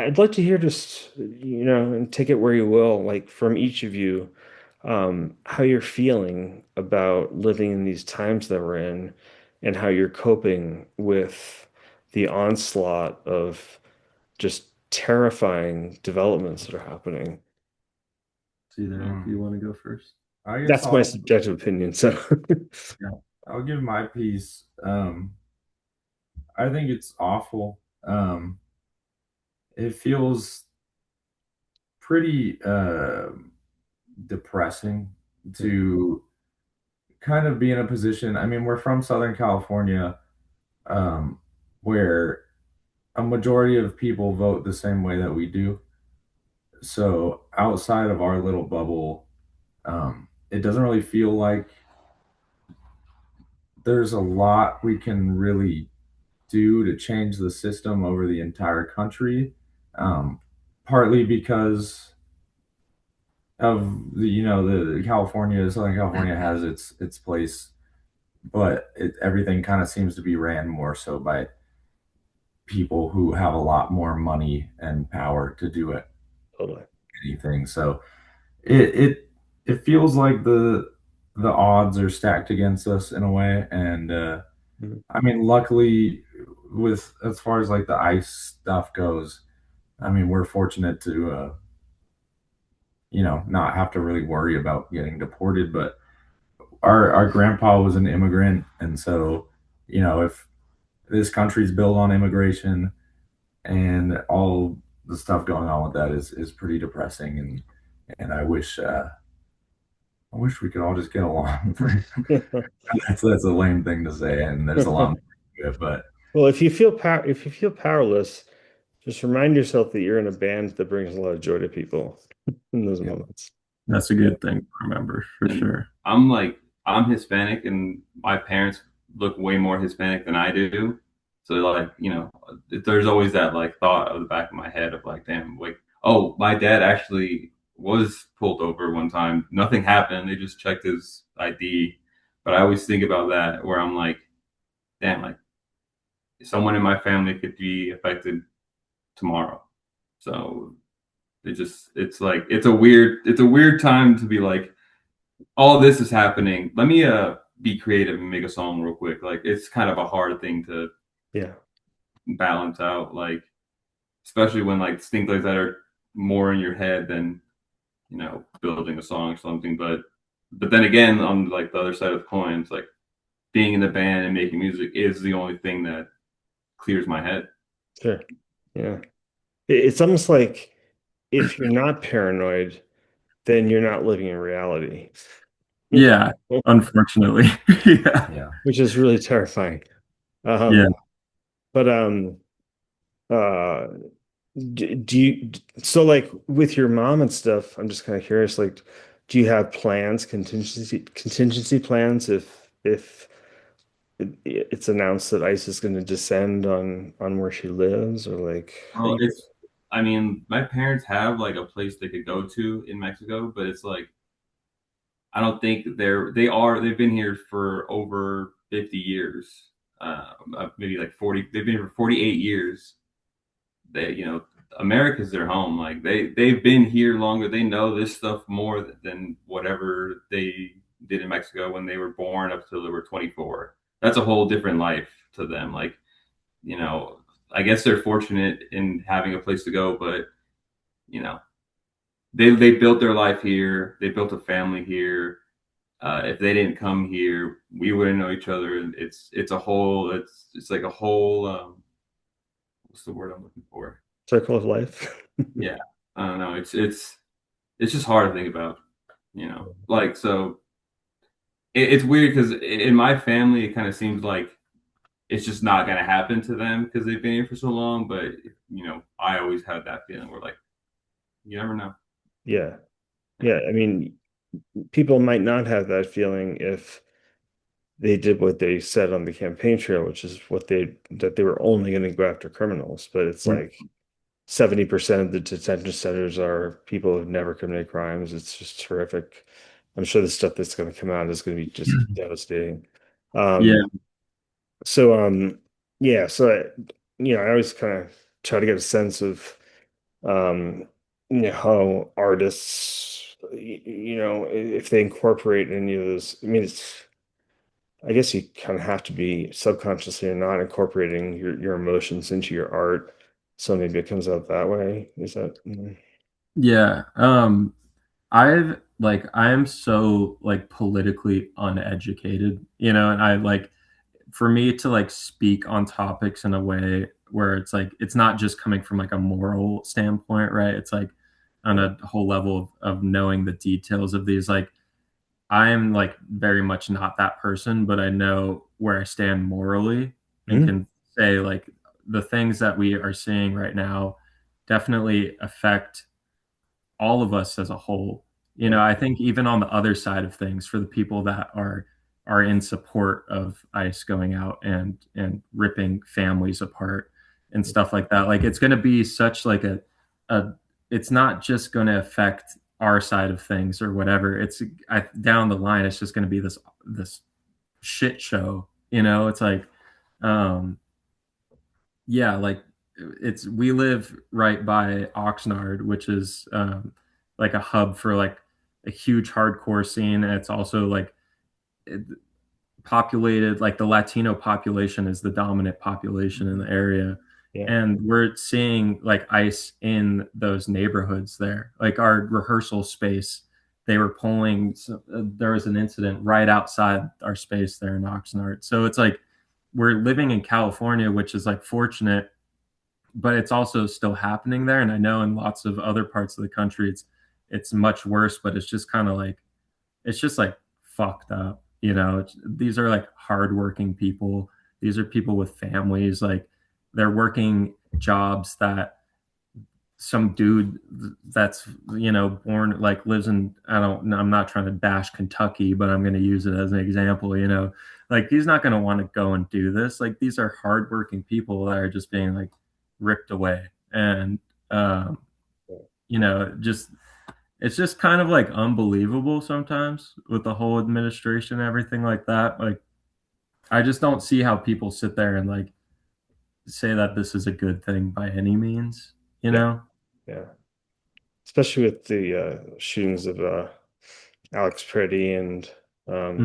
I'd like to hear just, and take it where you will, like from each of you, how you're feeling about living in these times that we're in and how you're coping with the onslaught of just terrifying developments that are happening. See there, if you Mm. want to go first. I guess That's my subjective opinion. So, yeah, I'll give my piece. I think it's awful. It feels pretty depressing to kind of be in a position. I mean, we're from Southern California, um, where a majority of people vote the same way that we do. So outside of our little bubble, it doesn't really feel like there's a lot we can really do to change the system over the entire country. Um, Partly because of the California, Southern California has its place, but everything kind of seems to be ran more so by people who have a lot more money and power to do totally. anything. So it it it feels like the odds are stacked against us in a way, and Mhm. I mean, luckily, with as far as like the ice stuff goes, I mean, we're fortunate to not have to really worry about getting deported. But our grandpa was an immigrant, and so if this country's built on immigration, and all the stuff going on with that is pretty depressing, and I wish we could all just get along. That's a lame thing to say, and there's a lot more to it, but Well, if you feel powerless, just remind yourself that you're in a band that brings a lot of joy to people in those yeah, moments. That's a yeah. good thing to remember for And sure. I'm Hispanic, and my parents look way more Hispanic than I do. So like, there's always that like thought of the back of my head of like, damn, like, oh, my dad actually was pulled over one time. Nothing happened. They just checked his ID. But I always think about that where I'm like, damn, like someone in my family could be affected tomorrow. So it's a weird time to be like, all this is happening. Let me be creative and make a song real quick. Like it's kind of a hard thing to Yeah. balance out, like especially when like things like that are more in your head than building a song or something. But then again, on like the other side of the coin, it's like being in the band and making music is the only thing that clears my head. Sure. Yeah. It's almost like if you're not paranoid, then you're not living in reality, Yeah, unfortunately. Yeah. Yeah. which is really terrifying. Yeah. Um, but uh, do you, so like with your mom and stuff, I'm just kind of curious, like, do you have plans, contingency plans if it's announced that ICE is going to descend on where she lives, or like how Well, you? I mean, my parents have like a place they could go to in Mexico, but it's like I don't think they've been here for over 50 years. Maybe like 40, they've been here for 48 years. America's their home. Like they've been here longer. They know this stuff more than whatever they did in Mexico when they were born up till they were 24. That's a whole different life to them. Like, you know, I guess they're fortunate in having a place to go, but you know, they built their life here. They built a family here. If they didn't come here, we wouldn't know each other. And it's like a whole what's the word I'm looking for? Circle of life? Yeah, I don't know. It's just hard to think about, Like so, it's weird because in my family, it kind of seems like it's just not gonna happen to them because they've been here for so long. But I always had that feeling where like you never know. Yeah. Yeah. Yeah. I mean, people might not have that feeling if they did what they said on the campaign trail, which is that they were only going to go after criminals. But it's Mm. like 70% of the detention centers are people who've never committed crimes. It's just terrific. I'm sure the stuff that's going to come out is going to be just devastating. Yeah. Um, so yeah, so I always kind of try to get a sense of um, how artists, if they incorporate any of those. I mean, I guess you kind of have to be subconsciously or not incorporating your emotions into your art, so maybe it comes out that way. Is that? Yeah. I am so like politically uneducated, and I like for me to like speak on topics in a way where it's like it's not just coming from like a moral standpoint, right? It's like on a whole level of knowing the details of these. Like I am like very much not that person, but I know where I stand morally and Mhm. can say like the things that we are seeing right now definitely affect all of us as a whole. Yeah. I think even on the other side of things, for the people that are in support of ICE going out and ripping families apart and stuff like that, like it's going to be such like a it's not just going to affect our side of things or whatever. Down the line, it's just going to be this shit show. It's like, um, yeah, like it's we live right by Oxnard, which is like a hub for like a huge hardcore scene. And it's also like it, populated, like the Latino population is the dominant population in the area. Yeah. And we're seeing like ICE in those neighborhoods there. Like our rehearsal space, they were pulling, there was an incident right outside our space there in Oxnard. So it's like we're living in California, which is like fortunate, but it's also still happening there. And I know in lots of other parts of the country, it's much worse. But it's just kind of like it's just like fucked up. These are like hardworking people. These are people with families. Like they're working jobs that some dude that's born like lives in I'm not trying to bash Kentucky, but I'm going to use it as an example. Like he's not going to want to go and do this. Like these are hardworking people that are just being like ripped away. And um just it's just kind of like unbelievable sometimes with the whole administration and everything like that. Like I just don't see how people sit there and like say that this is a good thing by any means, you Yeah. know? Yeah. Especially with the shootings of Alex Pretty and um,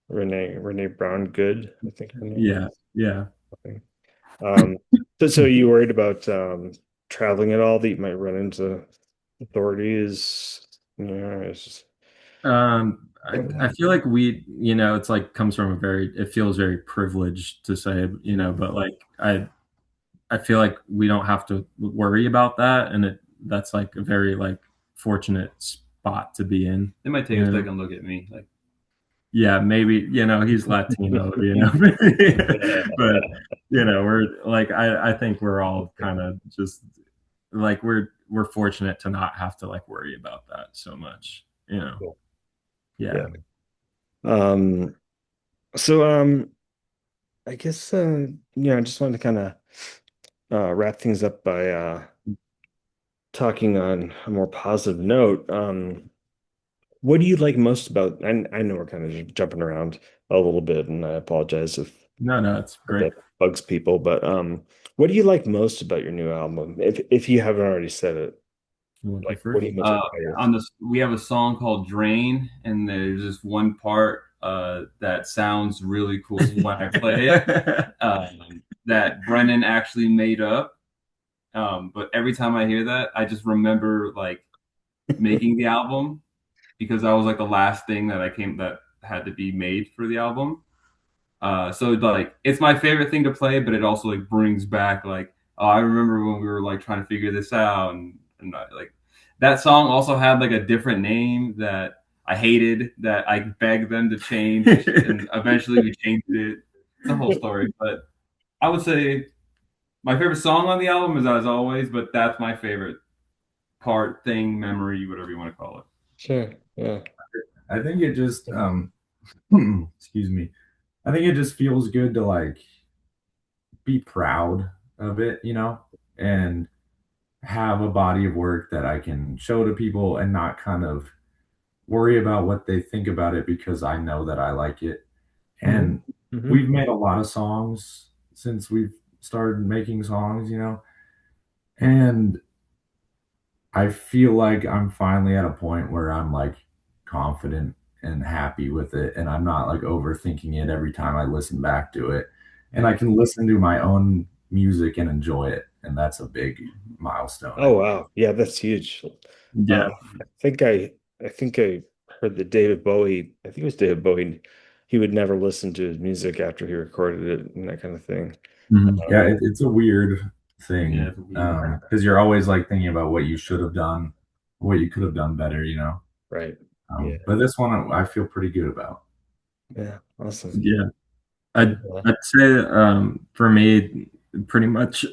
Hmm. Renee Brown Good, I think her name Yeah, is. yeah. Okay. Um, so you worried about traveling at all that you might run into authorities? Yeah, it's just I feel like it's like comes from it feels very privileged to say, but like I feel like we don't have to worry about that. And that's like a very like fortunate spot to be in, They might take you a know? second look at me. Like, Yeah, maybe, he's Latino, but we're like, I think we're all kind of just like, we're fortunate to not have to like worry about that so much, cool. yeah. Yeah. Um, so I guess I just wanted to kind of wrap things up by talking on a more positive note. What do you like most about? I know we're kind of just jumping around a little bit, and I apologize No, no, it's if great. that bugs people, but what do you like most about your new album? If you haven't already said it, You want to go like what are first? you most excited? on this, we have a song called "Drain," and there's this one part that sounds really cool when I play it. That Brennan actually made up. But every time I hear that, I just remember like making the album because that was like the last thing that had to be made for the album. So like it's my favorite thing to play, but it also like brings back like, oh, I remember when we were like trying to figure this out, and like that song also had like a different name that I hated that I begged them to change, and eventually we changed it. It's a whole story, but I would say my favorite song on the album is "As Always," but that's my favorite part, thing, memory, whatever you want to call it. Sure. Yeah. I think it just excuse me. I think it just feels good to like be proud of it, and have a body of work that I can show to people and not kind of worry about what they think about it because I know that I like it. Hmm. And Hmm. we've made a lot of songs since we've started making songs, and I feel like I'm finally at a point where I'm like confident and happy with it, and I'm not like overthinking it every time I listen back to it. And I can listen to my own music and enjoy it, and that's a big milestone, I Oh think. wow, yeah, that's huge. Yeah. Um, I think I heard that David Bowie. I think it was David Bowie. He would never listen to his music after he recorded it and that kind of thing. Mhm. Yeah, Um, it's a weird Yeah, thing, it's weird. because you're always like thinking about what you should have done, what you could have done better, you know. right. Yeah. But this one I feel pretty good about. Yeah. Awesome. Yeah. Good I'd, to know. I'd say for me, pretty much,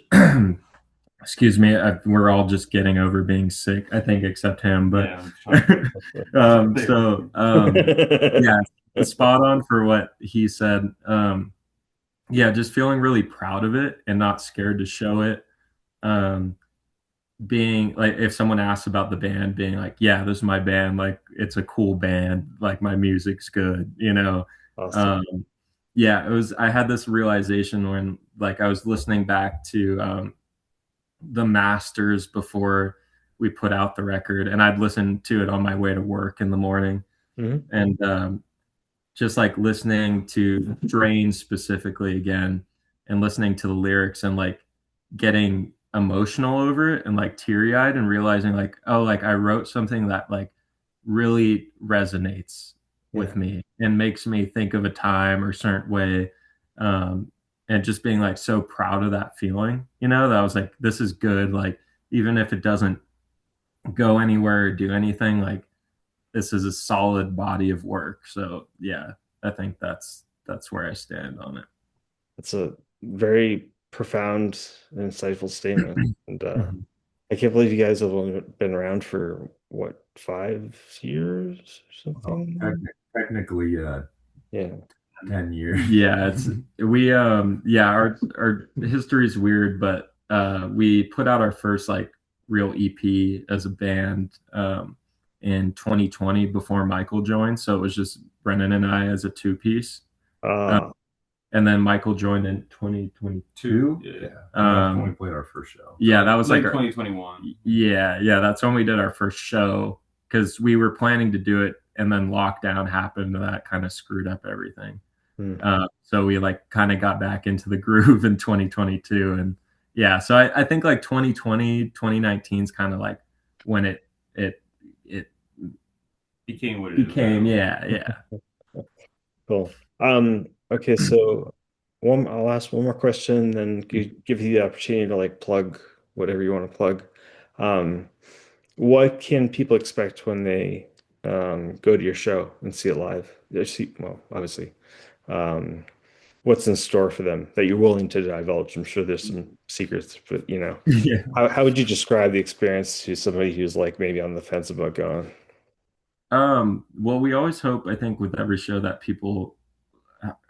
excuse me, we're all just getting over being sick, I think, except him. But Yeah, I'm trying to so yeah, spot on for what he said. Yeah, just feeling really proud of it and not scared to show it. Um, being like, if someone asks about the band, being like, yeah, this is my band, like it's a cool band, like my music's good, you know. Awesome. um yeah, it was, I had this realization when like I was listening back to the masters before we put out the record, and I'd listen to it on my way to work in the morning. Mhm. And just like listening to Drain specifically again, and listening to the lyrics and like getting emotional over it and like teary eyed and realizing like, oh, like I wrote something that like really resonates with Yeah. me and makes me think of a time or certain way. Um, and just being like so proud of that feeling, you know, that I was like, this is good. Like, even if it doesn't go anywhere or do anything, like this is a solid body of work. So yeah, I think that's where I stand on it. That's a very profound and insightful statement. And Mhm. I can't believe you guys have only been around for what, 5 years or Well, something? technically, Yeah. 10 years. Yeah, it's we yeah, our history is weird, but we put out our first like real EP as a band in 2020 before Michael joined. So it was just Brennan and I as a two piece. Uh, Uh, and then Michael joined in 2022. Yeah. And that's when we played our first show. Yeah, that was like Late our, 2021. yeah, that's when we did our first show because we were planning to do it and then lockdown happened and that kind of screwed up everything. hmm. So we like kind of got back into the groove in 2022. And yeah, so I think like 2020, 2019 is kind of like when it it Became what it is became, now. yeah. Cool. Okay, so I'll ask one more question, then give you the opportunity to like plug whatever you want to plug. Um, what can people expect when they go to your show and see it live? Well, obviously. Um, what's in store for them that you're willing to divulge? I'm sure there's some secrets, but Yeah. how would you describe the experience to somebody who's like maybe on the fence about going? Well, we always hope, I think, with every show that people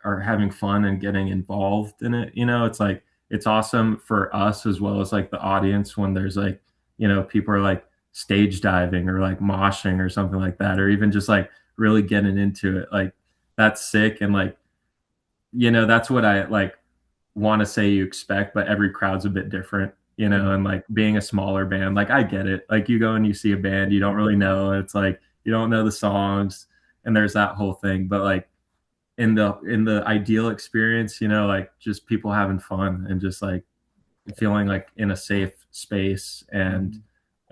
are having fun and getting involved in it. You know, it's like it's awesome for us as well as like the audience when there's like, you know, people are like stage diving or like moshing or something like that, or even just like really getting into it. Like that's sick. And like, you know, that's what I like want to say you expect, but every crowd's a bit different, you know, and like being a smaller band, like I get it. Like you go and you see a band you don't really know, and it's like you don't know the songs and there's that whole thing. But like in the ideal experience, you know, like just people having fun and just like feeling like in a safe space and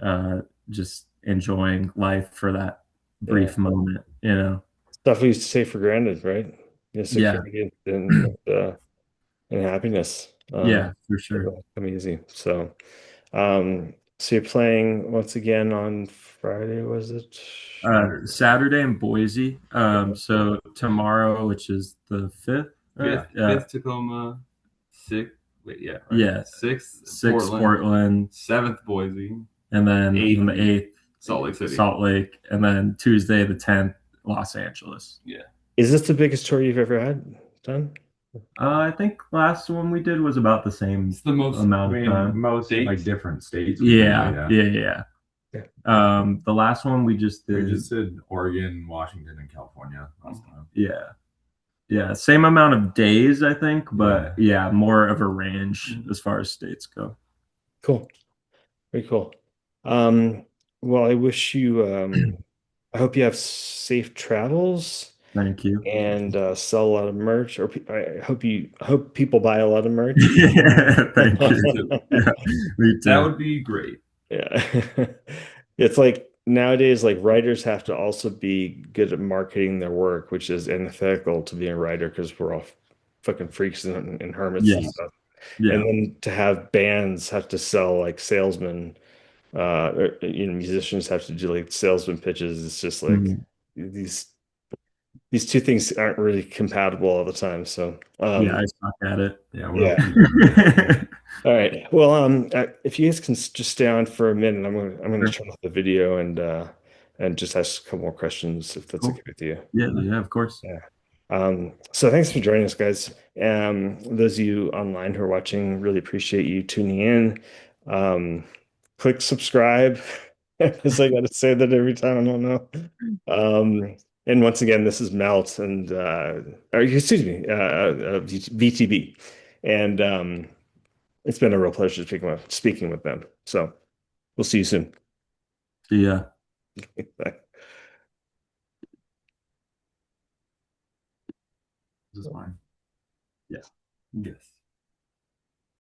uh just enjoying life for that Yeah, brief moment, you know. stuff we used to take for granted, right? Yeah, Yeah. security and happiness. Yeah, for sure. It'll come easy. So you're playing once again on Friday, was it? Saturday in Boise. So tomorrow, which is the 5th, right? Fifth Tacoma, sixth. Wait, yeah, right. Yeah, Sixth 6th Portland, seventh Boise, and then eighth on the 8th, Salt Lake City. Salt Lake, and then Tuesday the 10th, Los Angeles. Yeah. Is this the biggest tour you've ever had done? I think last one we did was about the same It's the most amount of time. Most States? like different states. we did, Yeah. Yeah. The last one we just We did, just did Oregon, Washington, and California last time. yeah, same amount of days, I think, but more of a range as far as states go. Cool. Very cool. Um, well, I wish you, I hope you have safe travels Thank you. and sell a lot of merch, or I hope people buy a lot of merch. Yeah, thank Us you. too. Yeah, me That too. would be great. Yeah. It's like nowadays, like writers have to also be good at marketing their work, which is antithetical to being a writer because we're all fucking freaks and hermits and Yeah, stuff. And yeah. then to have bands have to sell like salesmen, or, musicians have to do like salesman pitches. It's just like Mhm. these these two things aren't really compatible all the time. So, Yeah, I suck at it. Yeah, we're all yeah. people. All right. Well, if you guys can just stay on for a minute, I'm gonna Sure. turn off the video and just ask a couple more questions if that's okay Cool. with you. Yeah, yeah, of course. Yeah. So thanks for joining us, guys. Those of you online who are watching, really appreciate you tuning in. Click subscribe. Because I gotta say that every time, I don't know. And once again, this is Melt and or excuse me, VTB. And it's been a real pleasure speaking with them. So we'll see you soon. Yeah. Bye. This is mine. Yeah. Yes.